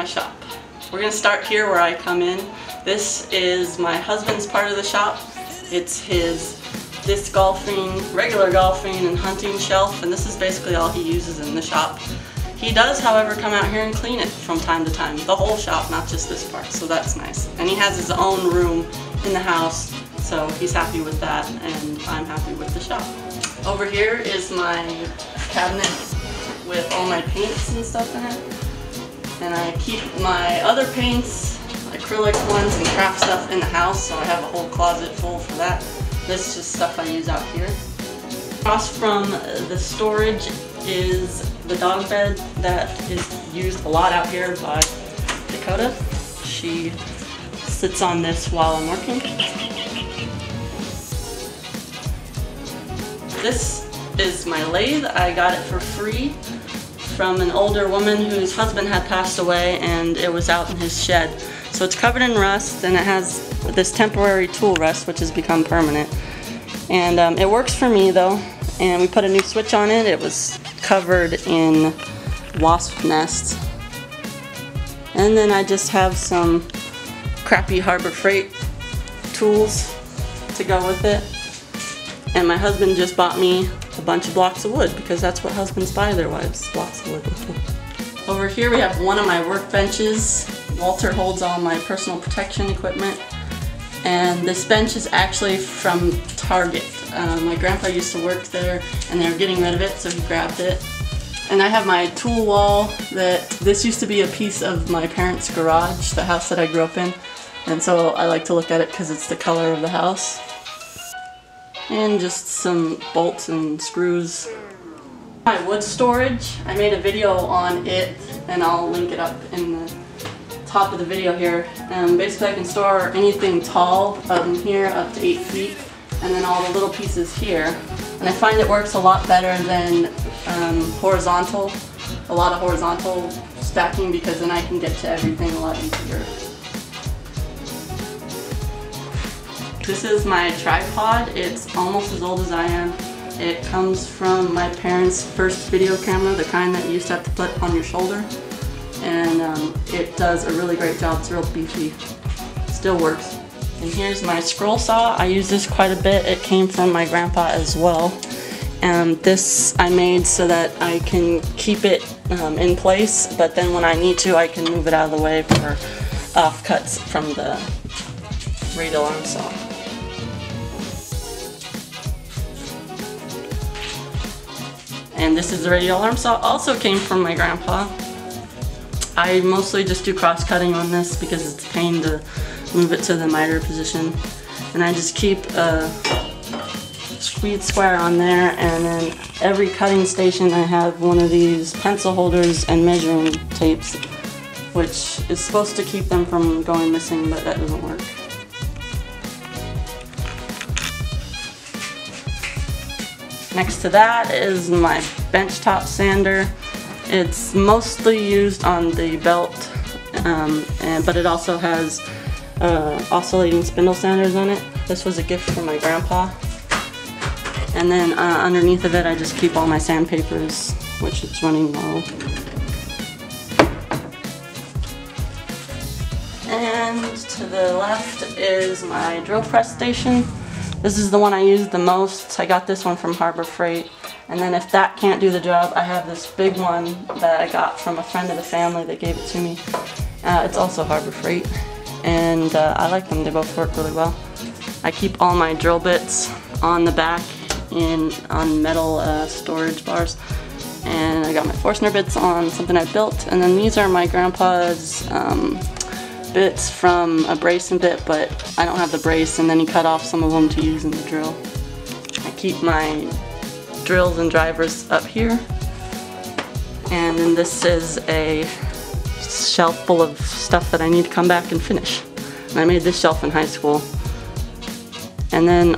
my shop. We're going to start here where I come in. This is my husband's part of the shop. It's his disc golfing, regular golfing, and hunting shelf, and this is basically all he uses in the shop. He does, however, come out here and clean it from time to time. The whole shop, not just this part, so that's nice. And he has his own room in the house, so he's happy with that, and I'm happy with the shop. Over here is my cabinet with all my paints and stuff in it. And I keep my other paints, acrylic ones, and craft stuff in the house, so I have a whole closet full for that. This is just stuff I use out here. Across from the storage is the dog bed that is used a lot out here by Dakota. She sits on this while I'm working. This is my lathe. I got it for free from an older woman whose husband had passed away, and it was out in his shed. So it's covered in rust, and it has this temporary tool rest which has become permanent. And it works for me though, and we put a new switch on it. It was covered in wasp nests. And then I just have some crappy Harbor Freight tools to go with it. And my husband just bought me a bunch of blocks of wood, because that's what husbands buy their wives, blocks of wood. Over here we have one of my workbenches. Walter holds all my personal protection equipment. And this bench is actually from Target. My grandpa used to work there, and they were getting rid of it, so he grabbed it. And I have my tool wall. This used to be a piece of my parents' garage, the house that I grew up in. And so I like to look at it because it's the color of the house. And just some bolts and screws. My wood storage, I made a video on it, and I'll link it up in the top of the video here. Basically I can store anything tall here up to 8 feet, and then all the little pieces here. And I find it works a lot better than horizontal, a lot of horizontal stacking, because then I can get to everything a lot easier. This is my tripod. It's almost as old as I am. It comes from my parents' first video camera, the kind that you used to have to put on your shoulder. And it does a really great job. It's real beefy. Still works. And here's my scroll saw. I use this quite a bit. It came from my grandpa as well. And this I made so that I can keep it in place, but then when I need to, I can move it out of the way for offcuts from the radial arm saw. And this is the radial arm saw, also came from my grandpa. I mostly just do cross cutting on this because it's a pain to move it to the miter position. And I just keep a squeeze square on there, and then every cutting station I have one of these pencil holders and measuring tapes, which is supposed to keep them from going missing, but that doesn't work. Next to that is my benchtop sander. It's mostly used on the belt, but it also has oscillating spindle sanders on it. This was a gift from my grandpa. And then underneath of it I just keep all my sandpapers, which it's running low. And to the left is my drill press station. This is the one I use the most. I got this one from Harbor Freight. And then if that can't do the job, I have this big one that I got from a friend of the family that gave it to me. It's also Harbor Freight, and I like them. They both work really well. I keep all my drill bits on the back on metal storage bars. And I got my Forstner bits on something I built. And then these are my grandpa's bits from a brace and bit, but I don't have the brace, and then he cut off some of them to use in the drill. I keep my drills and drivers up here, and then this is a shelf full of stuff that I need to come back and finish. And I made this shelf in high school. And then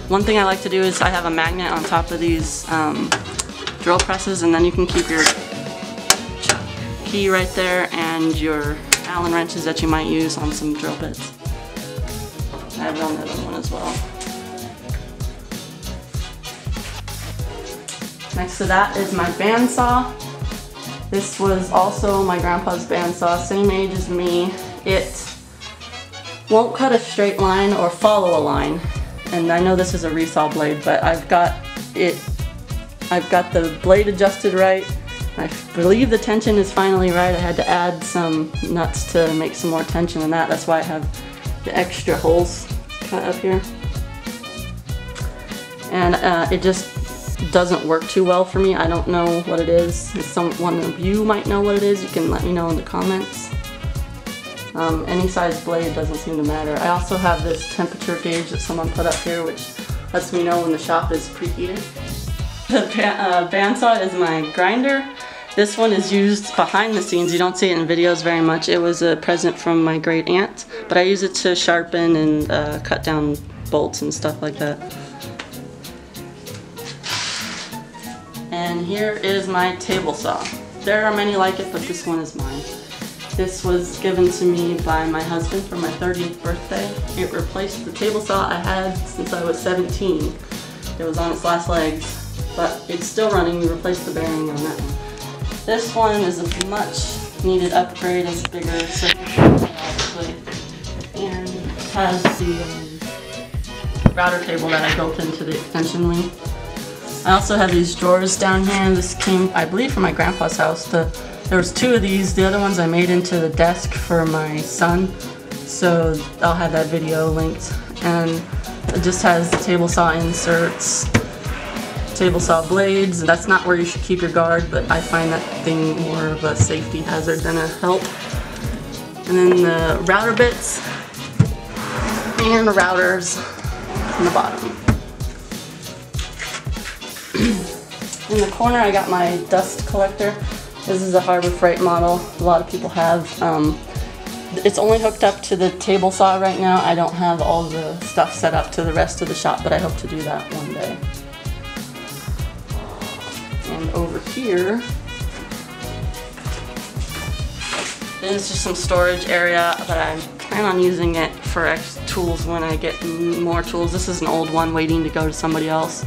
one thing I like to do is I have a magnet on top of these drill presses, and then you can keep your key right there and your Allen wrenches that you might use on some drill bits. I have another one as well. Next to that is my bandsaw. This was also my grandpa's bandsaw, same age as me. It won't cut a straight line or follow a line. And I know this is a resaw blade, but I've got the blade adjusted right. I believe the tension is finally right. I had to add some nuts to make some more tension in that. That's why I have the extra holes cut up here. And it just doesn't work too well for me. I don't know what it is. If someone of you might know what it is, you can let me know in the comments. Any size blade doesn't seem to matter. I also have this temperature gauge that someone put up here, which lets me know when the shop is preheated. The bandsaw is my grinder. This one is used behind the scenes. You don't see it in videos very much. It was a present from my great aunt, but I use it to sharpen and cut down bolts and stuff like that. And here is my table saw. There are many like it, but this one is mine. This was given to me by my husband for my 30th birthday. It replaced the table saw I had since I was 17. It was on its last legs, but it's still running. We replaced the bearing on that one. This one is a much needed upgrade. It's bigger, actually, and has the router table that I built into the extension wing. I also have these drawers down here. This came, I believe, from my grandpa's house. There was 2 of these. The other ones I made into the desk for my son, so I'll have that video linked. And it just has table saw inserts, table saw blades. That's not where you should keep your guard, but I find that thing more of a safety hazard than a help. And then the router bits and the routers on the bottom. In the corner I got my dust collector. This is a Harbor Freight model. A lot of people have. It's only hooked up to the table saw right now. I don't have all the stuff set up to the rest of the shop, but I hope to do that one day. And over here is just some storage area, but I plan on using it for extra tools when I get more tools. This is an old one waiting to go to somebody else.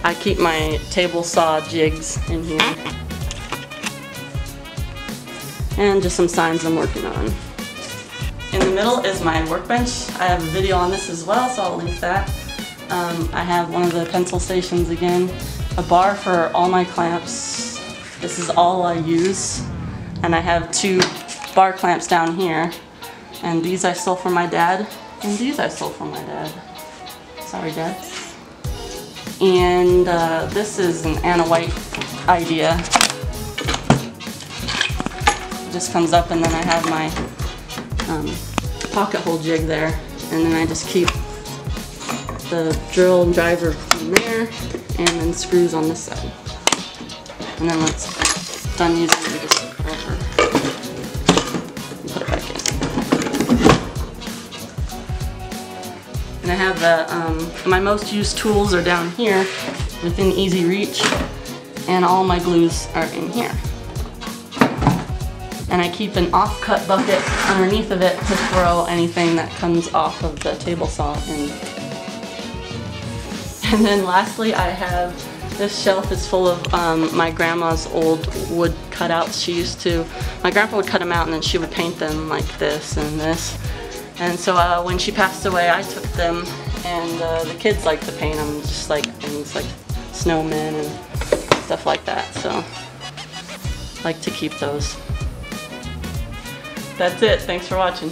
I keep my table saw jigs in here. And just some signs I'm working on. In the middle is my workbench. I have a video on this as well, so I'll link that. I have one of the pencil stations again. A bar for all my clamps. This is all I use. And I have 2 bar clamps down here. And these I stole from my dad. And these I stole from my dad. Sorry, Dad. And this is an Anna White idea. It just comes up, and then I have my pocket hole jig there, and then I just keep the drill and driver in there, and then screws on this side. And then once it's done using it, we just flip it over and put it back in. And I have the, my most used tools are down here within easy reach, and all my glues are in here. And I keep an off-cut bucket underneath of it to throw anything that comes off of the table saw in. And then lastly, I have, this shelf is full of my grandma's old wood cutouts. She used to, my grandpa would cut them out and then she would paint them like this and this. And so when she passed away, I took them, and the kids like to paint them, just like things like snowmen and stuff like that. So I like to keep those. That's it. Thanks for watching.